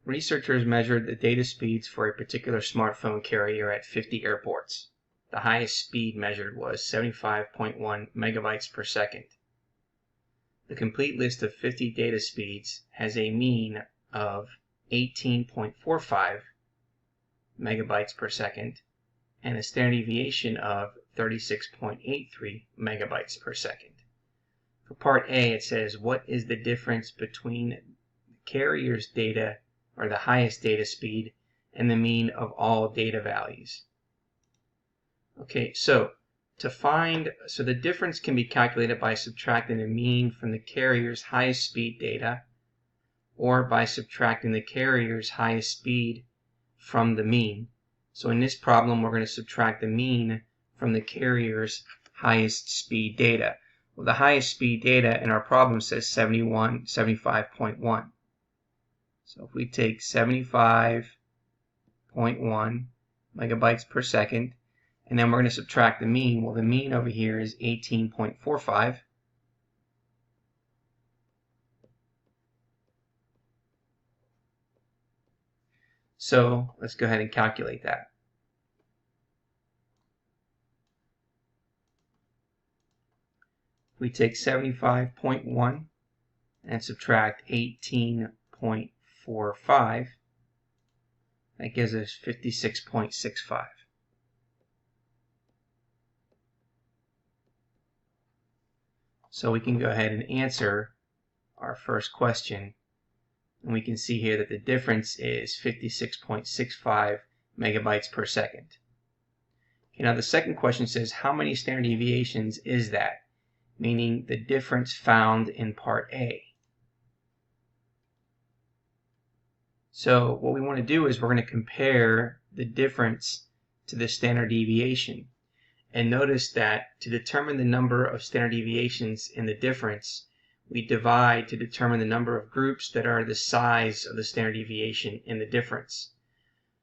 Researchers measured the data speeds for a particular smartphone carrier at 50 airports. The highest speed measured was 75.1 megabytes per second. The complete list of 50 data speeds has a mean of 18.45 megabytes per second and a standard deviation of 36.83 megabytes per second. For part A, it says, what is the difference between the carrier's data, or the highest data speed, and the mean of all data values? Okay, so the difference can be calculated by subtracting the mean from the carrier's highest speed data, or by subtracting the carrier's highest speed from the mean. So in this problem, we're going to subtract the mean from the carrier's highest speed data. Well, the highest speed data in our problem says 75.1. So if we take 75.1 megabytes per second, and then we're going to subtract the mean. Well, the mean over here is 18.45. So let's go ahead and calculate that. We take 75.1 and subtract 18.45. That gives us 56.65. So we can go ahead and answer our first question. And we can see here that the difference is 56.65 megabytes per second. Okay, now the second question says, how many standard deviations is that? Meaning the difference found in part A. So what we want to do is we're going to compare the difference to the standard deviation. And notice that to determine the number of standard deviations in the difference, we divide to determine the number of groups that are the size of the standard deviation in the difference.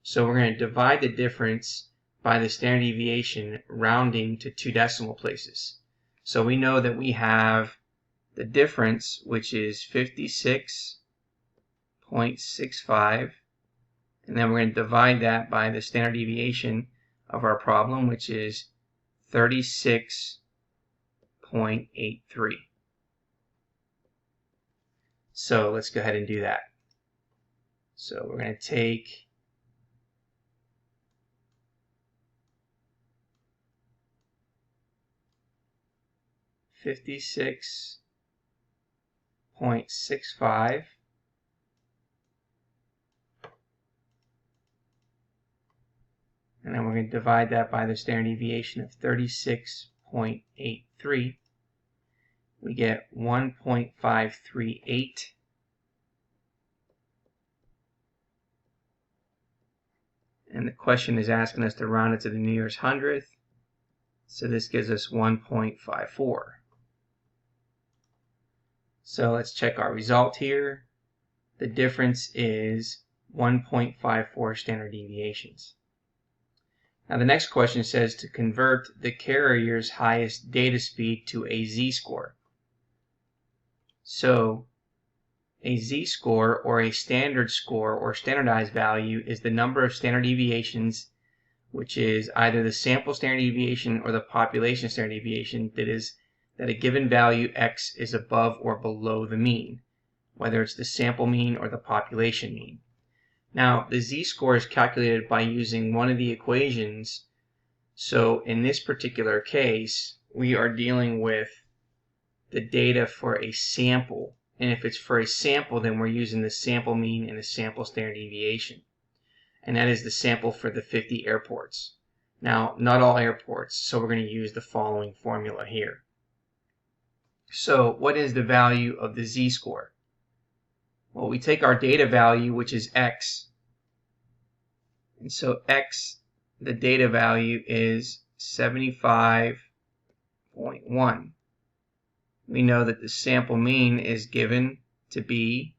So we're going to divide the difference by the standard deviation, rounding to 2 decimal places. So we know that we have the difference, which is 56.65, and then we're going to divide that by the standard deviation of our problem, which is 36.83. So let's go ahead and do that. So we're going to take .65 and then we're going to divide that by the standard deviation of 36.83. We get 1.538. And the question is asking us to round it to the nearest hundredth. So this gives us 1.54. So let's check our result here. The difference is 1.54 standard deviations. Now the next question says to convert the carrier's highest data speed to a z-score. So a z-score, or a standard score or standardized value, is the number of standard deviations, which is either the sample standard deviation or the population standard deviation, that a given value x is above or below the mean, whether it's the sample mean or the population mean. Now, the z-score is calculated by using one of the equations. So in this particular case, we are dealing with the data for a sample. And if it's for a sample, then we're using the sample mean and the sample standard deviation. And that is the sample for the 50 airports. Now, not all airports, so we're going to use the following formula here. So what is the value of the z-score? Well, we take our data value, which is x. And so x, the data value, is 75.1. We know that the sample mean is given to be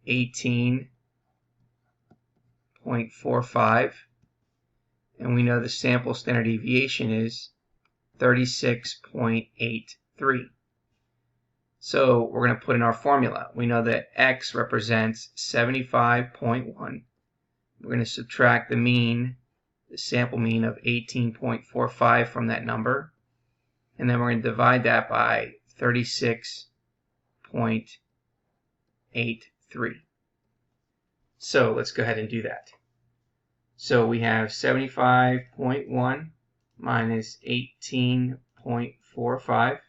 18.45. And we know the sample standard deviation is 36.83. So we're going to put in our formula. We know that x represents 75.1. We're going to subtract the mean, the sample mean of 18.45 from that number. And then we're going to divide that by 36.83. So let's go ahead and do that. So we have 75.1 minus 18.45.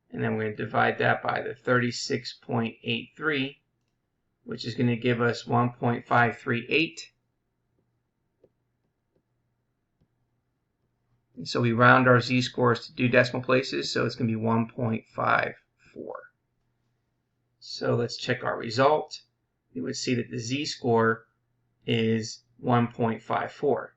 And then we're going to divide that by the 36.83, which is going to give us 1.538. And so we round our z-scores to 2 decimal places, so it's going to be 1.54. So let's check our result. We would see that the z-score is 1.54.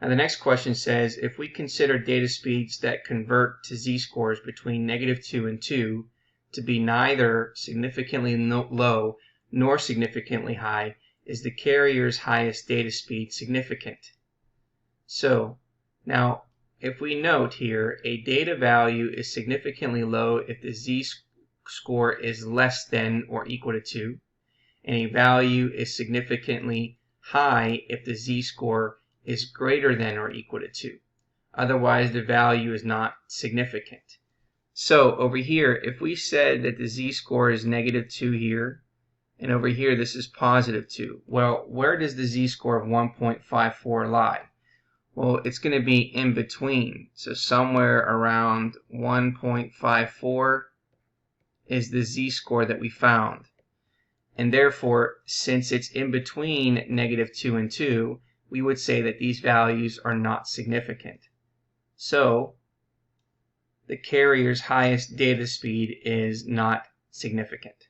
Now the next question says, if we consider data speeds that convert to z-scores between -2 and 2 to be neither significantly low nor significantly high, is the carrier's highest data speed significant? So now if we note here, a data value is significantly low if the z-score is less than or equal to 2, and a value is significantly high if the z-score is greater than or equal to 2. Otherwise, the value is not significant. So over here, if we said that the z-score is -2 here, and over here this is +2, well, where does the z-score of 1.54 lie? Well, it's going to be in between. So somewhere around 1.54 is the z-score that we found. And therefore, since it's in between -2 and 2, we would say that these values are not significant. So the carrier's highest data speed is not significant.